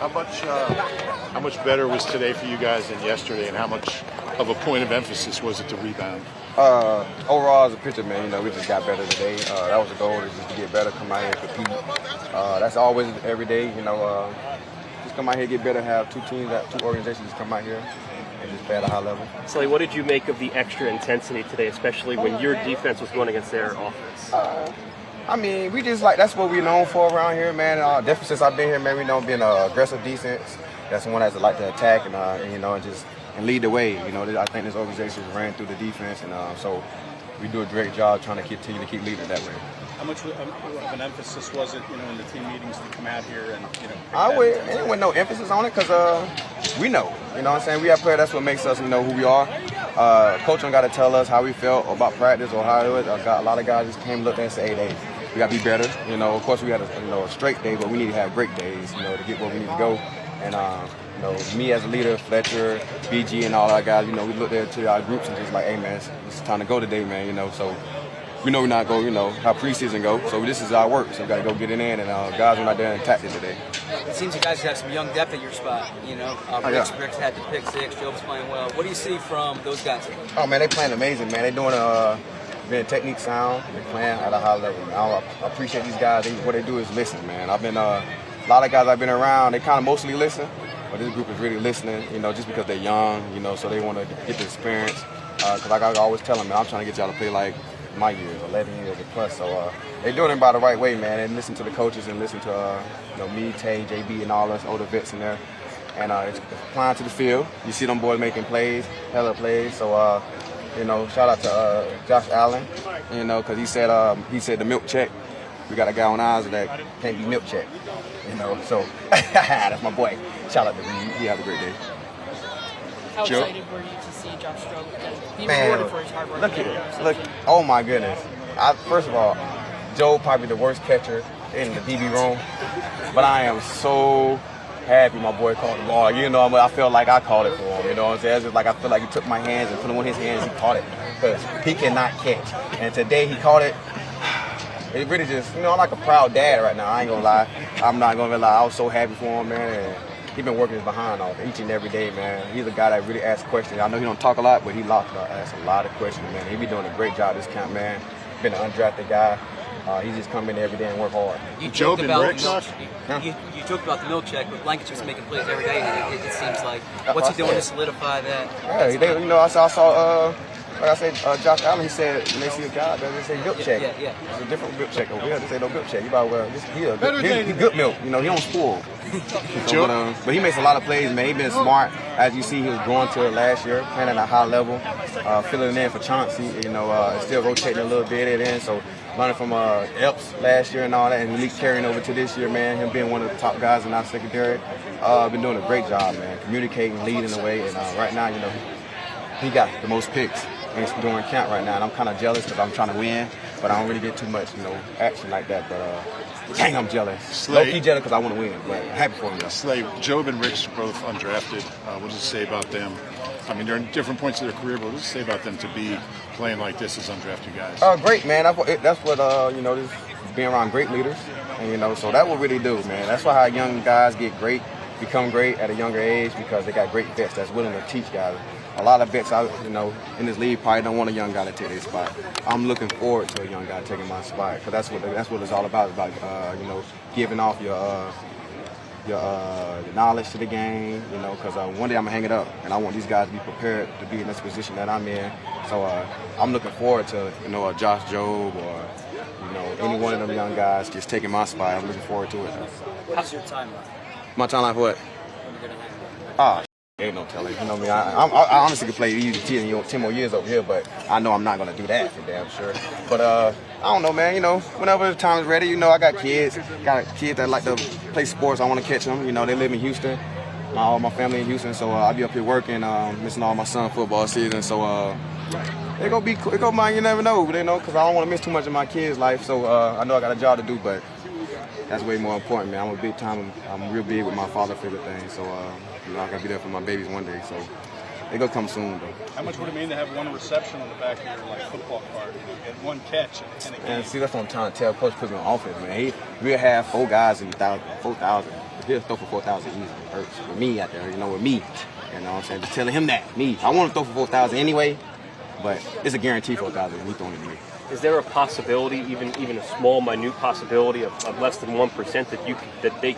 How much better was today for you guys than yesterday, and how much of a point of emphasis was it to rebound? Overall, as a pitcher, man, we just got better today. That was the goal, is just to get better, come out here and compete. That's always every day, just come out here, get better, have two organizations just come out here and just play at a high level. Sully, what did you make of the extra intensity today, especially when your defense was going against their offense? We just that's what we're known for around here, man. Definitely since I've been here, man, we know being an aggressive defense. That's one that's like to attack and lead the way. I think this organization ran through the defense, and so we do a great job trying to continue to keep leading that way. How much of an emphasis was it, in the team meetings to come out here and, There wasn't no emphasis on it because we know. You know what I'm saying? We have players. That's what makes us know who we are. Coach don't got to tell us how we felt about practice or how it was. A lot of guys just came, looked and said, "Hey, we got to be better." Of course, we had a straight day, but we need to have great days, to get where we need to go. And me as a leader, Fletcher, BG, and all our guys, we looked there to our groups and just like, "Hey, man, it's time to go today, man." So. We know we're not going, how preseason go. So this is our work. So we got to go get it in. And guys went out there and attacked it today. It seems you guys have some young depth at your spot. Bricks had the pick six. Job's playing well. What do you see from those guys? Oh man, they playing amazing, man. They doing being technique sound. They playing at a high level. Man. I appreciate these guys. What they do is listen, man. I've been a lot of guys I've been around. They kind of mostly listen, but this group is really listening. Just because they're young. So they want to get the experience. Because like I always tell them, man, I'm trying to get y'all to play like my years, 11 years or plus. So they're doing it by the right way, man. And listen to the coaches and listen to me, Tay, JB, and all us older vets in there. And it's applying to the field. You see them boys making plays, hella plays. So shout out to Josh Allen, because he said the milk check. We got a guy on ours that can't be milk checked. So that's my boy. Shout out to him. He have a great day. How excited were you to see Josh Stroh be rewarded for his hard work? Look, oh my goodness. First of all, Joe probably the worst catcher in the DB room, but I am so happy my boy caught the ball. I feel like I caught it for him. It's just like I feel like he took my hands and put them on his hands. He caught it because he cannot catch. And today he caught it. It really just, I'm like a proud dad right now. I ain't gonna lie. I'm not gonna lie. I was so happy for him, man. And he been working his behind off each and every day, man. He's a guy that really asks questions. I know he don't talk a lot, but he asks a lot of questions, man. He be doing a great job this camp, man. Been an undrafted guy. He just come in every day and work hard. You joked about the milk check, but Blanket's just making plays every day. It seems like. What's he doing to solidify that? Yeah, I saw. Like I said, Josh Allen, he said when they see a guy, they say milk check. Yeah. It's a different milk check over here. They say no milk check. He good milk. He don't spoil. But he makes a lot of plays, man. He been smart. As you see, he was growing to it last year, playing at a high level, filling in for Chauncey. Still rotating a little bit at end. So learning from Epps last year and all that, and carrying over to this year, man. Him being one of the top guys in our secondary, been doing a great job, man. Communicating, leading the way, and right now, he got the most picks during camp right now, and I'm kind of jealous because I'm trying to win, but I don't really get too much, action like that. But dang, I'm jealous. Low-key jealous because I want to win, but happy for him. Slade, Job and Rich are both undrafted. What does it say about them? They're in different points of their career, but what does it say about them to be playing like this as undrafted guys? Great, man. That's what this being around great leaders, and so that what really do, man. That's why how young guys become great at a younger age, because they got great vets that's willing to teach guys. A lot of vets out, in this league probably don't want a young guy to take their spot. I'm looking forward to a young guy taking my spot, because that's what it's all about. It's about giving off your knowledge to the game. Because one day I'm gonna hang it up, and I want these guys to be prepared to be in this position that I'm in. So I'm looking forward to a Josh Job or any one of them young guys just taking my spot. I'm looking forward to it. How's your timeline? My timeline for what? Ain't no telling. Me, I honestly could play these 10 more years over here, but I know I'm not going to do that for damn sure. But I don't know, man. Whenever the time is ready, I got kids that like to play sports. I want to catch them. They live in Houston. All my family in Houston, so I'll be up here working, missing all my son's football season. So it go mine. You never know, because I don't want to miss too much of my kids' life. So I know I got a job to do, but that's way more important, man. I'm real big with my father figure thing. So I gotta be there for my babies one day. So They're going to come soon, though. How much would it mean to have one reception on the back of your football card and one catch in a game? And see, that's what I'm trying to tell. Coach put me on offense, man. We'll have 4 guys in 4,000. He'll throw for 4,000 easily. Hurts with me out there, with me. You know what I'm saying? Just telling him that. Me. I want to throw for 4,000 anyway, but it's a guarantee 4,000 when he's throwing it to me. Is there a possibility, even a small, minute possibility of less than 1% that they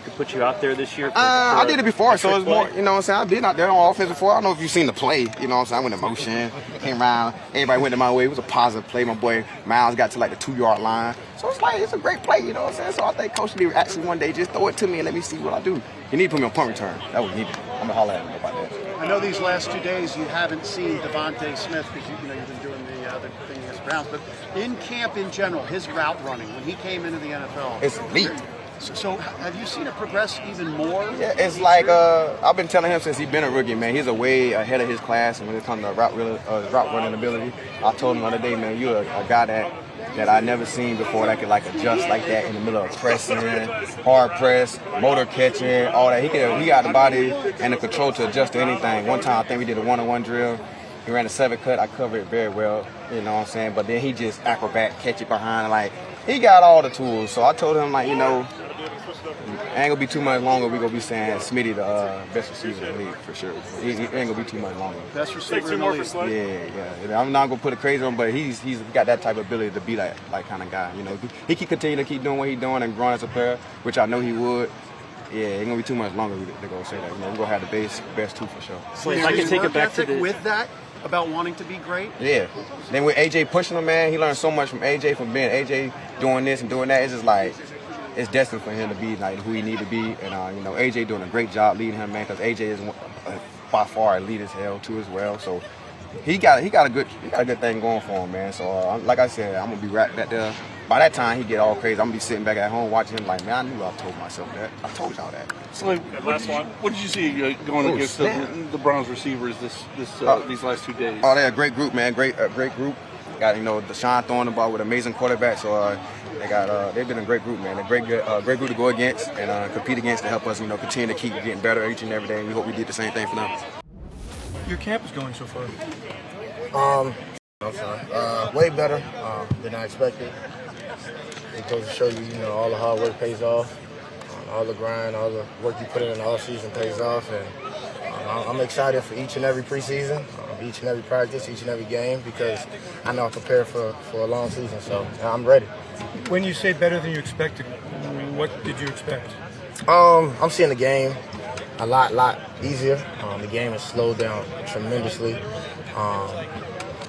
could put you out there this year? I did it before, so it's more. You know what I'm saying? I've been out there on offense before. I don't know if you've seen the play. You know what I'm saying? I went in motion, came around. Everybody went to my way. It was a positive play. My boy Miles got to like the 2-yard line. So it's a great play. You know what I'm saying? So I think Coach should actually one day just throw it to me and let me see what I do. You need to put me on punt return. That was needed. I'm gonna holler at him about that. I know these last 2 days you haven't seen Devontae Smith because you've been doing the other thing against Browns, but in camp in general, his route running when he came into the NFL, it's elite. So have you seen it progress even more? Yeah, it's like I've been telling him since he's been a rookie, man. He's a way ahead of his class, and when it comes to route running ability, I told him the other day, man, you're a guy that I never seen before that could adjust like that in the middle of pressing, hard press, motor catching, all that. He got the body and the control to adjust to anything. One time I think we did a 1-on-1 drill. He ran a 7 cut. I covered it very well, you know what I'm saying? But then he just acrobat, catch it behind. He got all the tools. So I told him, ain't gonna be too much longer. We gonna be saying Smitty the best receiver in the league for sure. He ain't gonna be too much longer. Best receiver in the league. Yeah. I'm not gonna put it crazy on him, but he's got that type of ability to be that kind of guy. He can continue to keep doing what he's doing and growing as a player, which I know he would. Yeah, it ain't gonna be too much longer. They're gonna say that. We're gonna have the best two for sure. So if I can take it back to with that about wanting to be great. Yeah. Then with AJ pushing him, man, he learned so much from AJ, from being AJ doing this and doing that. It's just it's destined for him to be who he need to be. And AJ doing a great job leading him, man, because AJ is by far elite as hell too as well. So he got a good thing going for him, man. So like I said, I'm gonna be right back there. By that time, he get all crazy. I'm gonna be sitting back at home watching him man, I knew I told myself that. I told y'all that. So what did you see going against the Browns receivers these last 2 days? Oh, they're a great group, man. Great group. Got Deshaun throwing the ball with amazing quarterback. So they've been a great group, man. A great group to go against and compete against to help us, continue to keep getting better each and every day. And we hope we did the same thing for them. Your camp is going so far. I'm sorry. Way better than I expected. It goes to show you, all the hard work pays off. All the grind, all the work you put in the off season pays off. And I'm excited for each and every preseason, each and every practice, each and every game, because I know I prepare for a long season. So I'm ready. When you say better than you expected, what did you expect? I'm seeing the game a lot easier. The game has slowed down tremendously.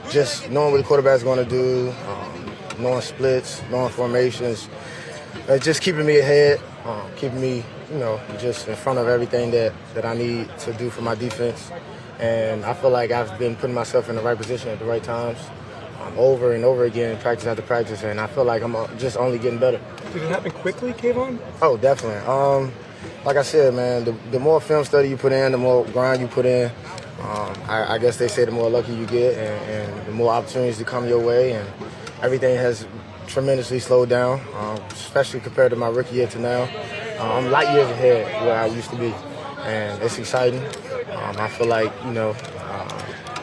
Just knowing what the quarterback's going to do, knowing splits, knowing formations, just keeping me ahead, keeping me, just in front of everything that I need to do for my defense. And I feel like I've been putting myself in the right position at the right times, over and over again, practice after practice, and I feel like I'm just only getting better. Did it happen quickly, Kayvon? Oh, definitely. Like I said, man, the more film study you put in, the more grind you put in, I guess they say the more lucky you get and the more opportunities to come your way, and everything has tremendously slowed down, especially compared to my rookie year to now. I'm light years ahead where I used to be, and it's exciting. I feel like,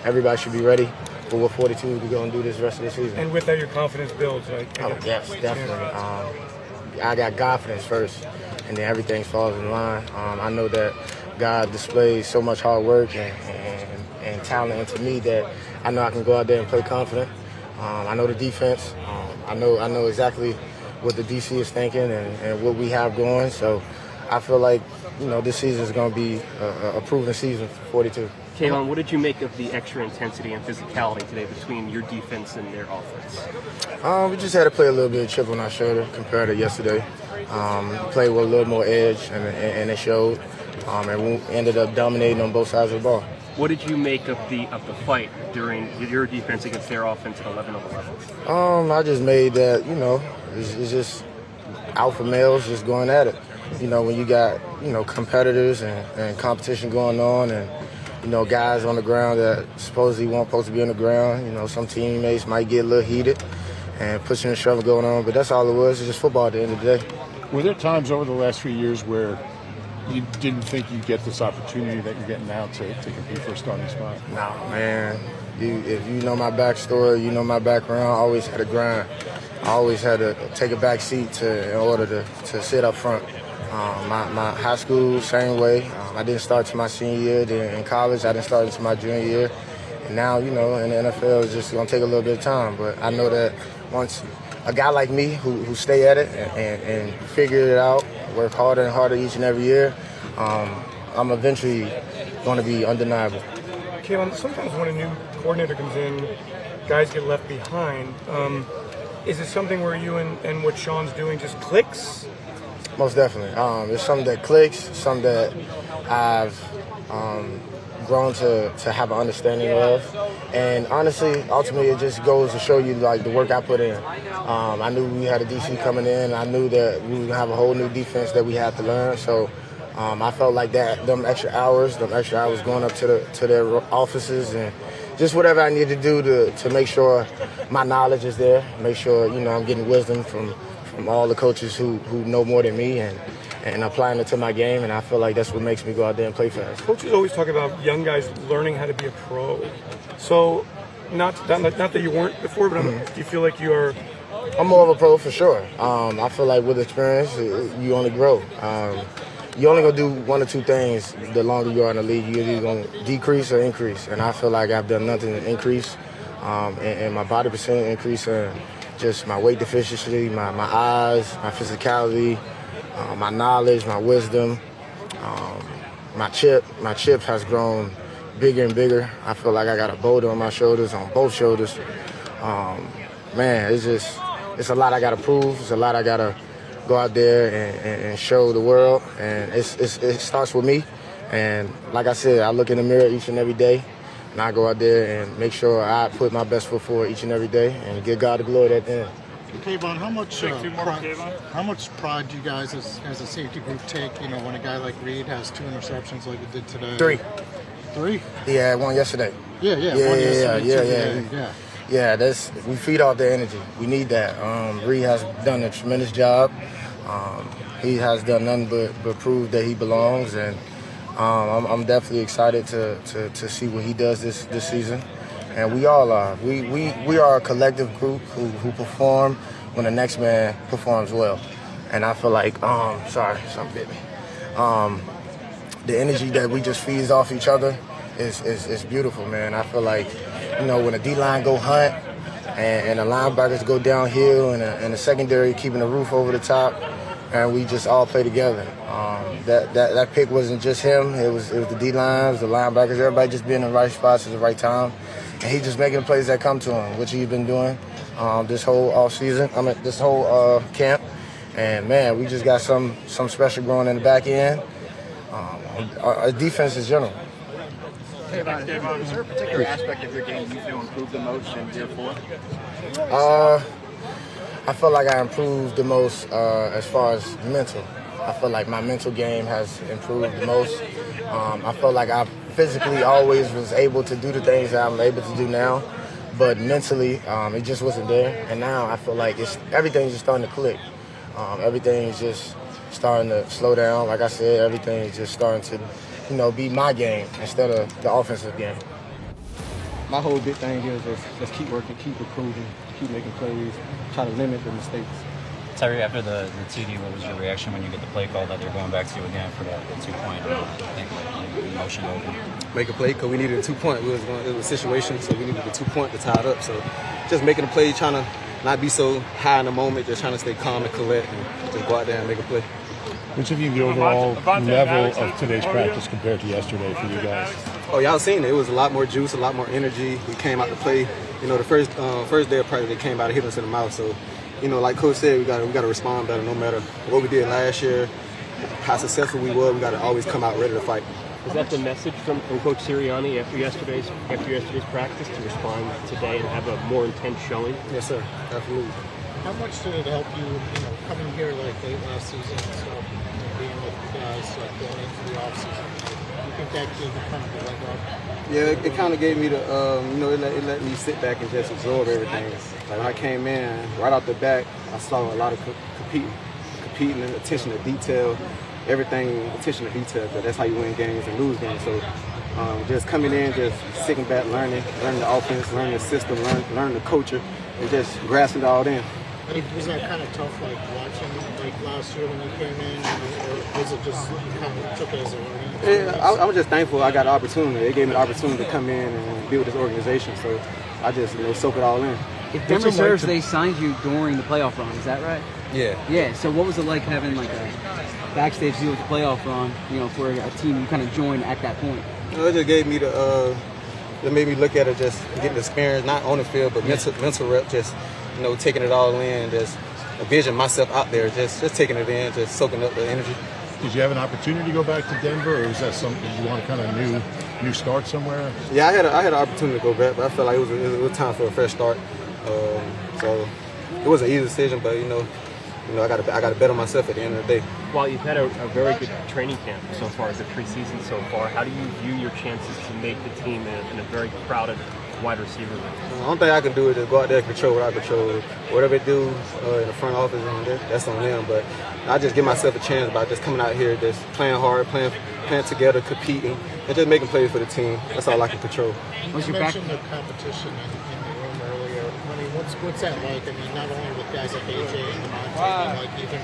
everybody should be ready for what 42 to go and do this rest of the season. And with that, your confidence builds, right? Oh, yes, definitely. I got confidence first, and then everything falls in line. I know that God displays so much hard work and talent into me that I know I can go out there and play confident. I know the defense. I know exactly what the DC is thinking and what we have going. So I feel like, this season is going to be a proven season for 42. Kayvon, what did you make of the extra intensity and physicality today between your defense and their offense? We just had to play a little bit of chip on our shoulder compared to yesterday. Played with a little more edge, and it showed. And we ended up dominating on both sides of the ball. What did you make of the fight during your defense against their offense at 11-11? I just made that, it's just alpha males just going at it. When you got, competitors and competition going on and, guys on the ground that supposedly weren't supposed to be on the ground, some teammates might get a little heated and pushing and shoving going on, but that's all it was. It's just football at the end of the day. Were there times over the last few years where you didn't think you'd get this opportunity that you're getting now to compete for a starting spot? No, man. If you know my backstory, you know my background, I always had to grind. I always had to take a back seat in order to sit up front. My high school, same way. I didn't start to my senior year. Then in college, I didn't start until my junior year. And now, in the NFL, it's just going to take a little bit of time. But I know that once a guy like me who stay at it and figure it out, work harder and harder each and every year, I'm eventually going to be undeniable. Kayvon, sometimes when a new coordinator comes in, guys get left behind. Is it something where you and what Sean's doing just clicks? Most definitely. It's something that clicks, something that I've grown to have an understanding of. And honestly, ultimately, it just goes to show you like the work I put in. I knew we had a DC coming in. I knew that we were gonna have a whole new defense that we had to learn. So I felt like them extra hours going up to their offices and just whatever I needed to do to make sure my knowledge is there, make sure I'm getting wisdom from all the coaches who know more than me and applying it to my game, and I feel like that's what makes me go out there and play fast. Coaches always talk about young guys learning how to be a pro. So, not that you weren't before, but do you feel like you are? I'm more of a pro for sure. I feel like with experience, you only grow. You only gonna do one or two things the longer you are in the league. You're either gonna decrease or increase, and I feel like I've done nothing to increase, and my body percent increase, and just my weight deficiency, my eyes, my physicality, my knowledge, my wisdom, my chip has grown bigger and bigger. I feel like I got a boulder on my shoulders, on both shoulders. Man, it's a lot I gotta prove. It's a lot I gotta go out there and show the world. And it starts with me. And like I said, I look in the mirror each and every day, and I go out there and make sure I put my best foot forward each and every day and give God the glory at the end. Kayvon, how much pride do you guys as a safety group take, when a guy like Reed has 2 interceptions like he did today? 3? Yeah, one yesterday. Yeah. Yeah, we feed off the energy. We need that. Reed has done a tremendous job. He has done nothing but prove that he belongs, and I'm definitely excited to see what he does this season. And we all are. We are a collective group who perform when the next man performs well. And I feel like, sorry, something bit me. The energy that we just feed off each other is beautiful, man. I feel like, when a D-line go hunt and the linebackers go downhill and the secondary keeping the roof over the top, and we just all play together. That pick wasn't just him. It was the D-lines, the linebackers, everybody just being in the right spots at the right time. And he's just making the plays that come to him, which he's been doing this whole this whole camp. And man, we just got some special growing in the back end. Our defense is general. Kayvon, is there a particular aspect of your game you feel improved the most in year 4? I feel like I improved the most as far as mental. I feel like my mental game has improved the most. I feel like I physically always was able to do the things that I'm able to do now, but mentally it just wasn't there. And now I feel like everything's just starting to click. Everything's just starting to slow down. Like I said, everything is just starting to, be my game instead of the offensive game. My whole big thing is just keep working, keep improving, keep making plays, try to limit the mistakes. Tyrie, after the TD, what was your reaction when you get the play call that they're going back to you again for that 2-point? I think emotion over. Make a play because we needed a 2-point. It was a situation, so we needed a 2-point to tie it up. So just making a play, trying to not be so high in the moment, just trying to stay calm and collect and just go out there and make a play. Which of you the overall level of today's practice compared to yesterday for you guys? Oh, y'all seen it. It was a lot more juice, a lot more energy. We came out to play. The first day of practice, they came out and hit us in the mouth. So, like Coach said, we got to respond better no matter what we did last year, how successful we were. We got to always come out ready to fight. Is that the message from Coach Sirianni after yesterday's practice to respond today and have a more intense showing? Yes, sir. Absolutely. How much did it help you, coming here like late last season, so being with the guys going into the offseason? You think that gave you kind of the leg up? Yeah, it kind of gave me the, it let me sit back and just absorb everything. Like when I came in, right off the bat, I saw a lot of competing and attention to detail. everything, attention to detail. But that's how you win games and lose games. So just coming in, just sitting back, learning the offense, learning the system, learning the culture, and just grasping it all in. Was that kind of tough, like watching like last year when you came in, or was it just you kind of took it as a learning experience? Yeah, I was just thankful I got the opportunity. They gave me the opportunity to come in and be with this organization, so I just soak it all in. If memory serves, they signed you during the playoff run. Is that right? Yeah. Yeah. So what was it like having like a backstage deal with the playoff run? For a team you kind of joined at that point. It just gave me it made me look at it, just getting the experience, not on the field, but mental rep, just taking it all in, just envisioning myself out there, just taking it in, just soaking up the energy. Did you have an opportunity to go back to Denver, or was that something you want to kind of new start somewhere? Yeah, I had an opportunity to go back, but I felt like it was time for a fresh start. So it was an easy decision, but I got to bet on myself at the end of the day. While you've had a very good training camp so far, the preseason so far, how do you view your chances to make the team in a very crowded wide receiver room? The only thing I can do is just go out there and control what I control. Whatever they do in the front office, that's on them. But I just give myself a chance by just coming out here, just playing hard, playing together, competing, and just making plays for the team. That's all I can control. You mentioned the competition in the room earlier. I mean, what's that like? I mean, not only with guys like AJ and Devontae, but like even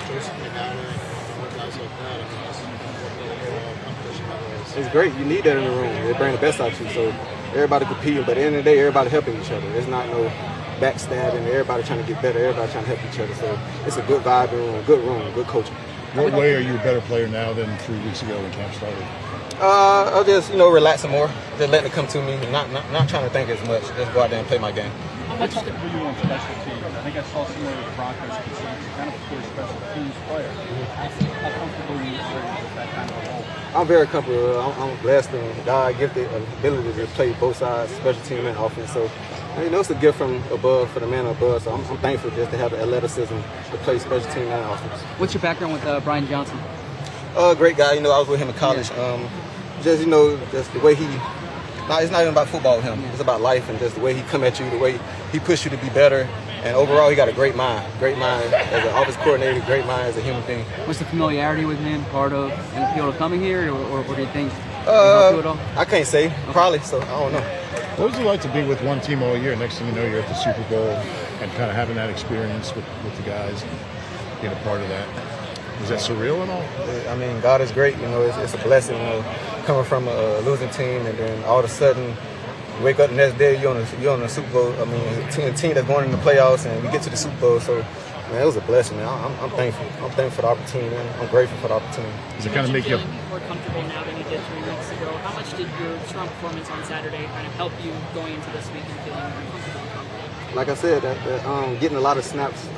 Joseph McDowell and guys like that. I mean, just what the overall competition level is. It's great. You need that in the room. They bring the best out of you. So everybody competing, but at the end of the day, everybody helping each other. It's not no backstabbing. Everybody trying to get better. Everybody trying to help each other. So it's a good vibe room, a good coaching. What way are you a better player now than 3 weeks ago when camp started? I'll just relaxing more, just letting it come to me, not trying to think as much. Just go out there and play my game. How much were you on special teams? I think I saw somewhere with the Broncos concerned you're kind of a pure special teams player. How comfortable are you with that kind of a role? I'm very comfortable. I'm blessed and God gifted an ability to play both sides, special team and offense. So, it's a gift from above for the man above. So I'm thankful just to have the athleticism to play special team and offense. What's your background with Brian Johnson? Great guy. I was with him in college. Just the way he. It's not even about football with him. It's about life and just the way he come at you, the way he pushes you to be better. And overall, he got a great mind. Great mind as an office coordinator, great mind as a human being. What's the familiarity with him part of an appeal to coming here, or do you think he helped you at all? I can't say. Probably, so I don't know. What was it like to be with one team all year? Next thing you know, you're at the Super Bowl and kind of having that experience with the guys, being a part of that. Was that surreal and all? I mean, God is great. It's a blessing. Coming from a losing team, and then all of a sudden, you wake up the next day, you're on the Super Bowl. I mean, a team that's going in the playoffs, and we get to the Super Bowl. So, man, it was a blessing, man. I'm thankful. I'm thankful for the opportunity, man. I'm grateful for the opportunity. Does it kind of make you more comfortable now than you did 3 weeks ago? How much did your strong performance on Saturday kind of help you going into this week and feeling more comfortable? Like I said, getting a lot of snaps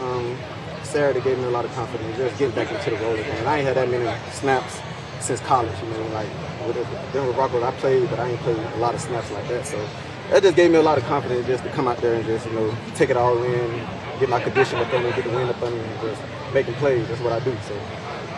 Saturday gave me a lot of confidence. Just getting back into the role again. And I ain't had that many snaps since college. Like with Denver Broncos, I played, but I ain't played a lot of snaps like that. So that just gave me a lot of confidence just to come out there and just take it all in, get my condition up under, get the wind up under, and just making plays. That's what I do. So.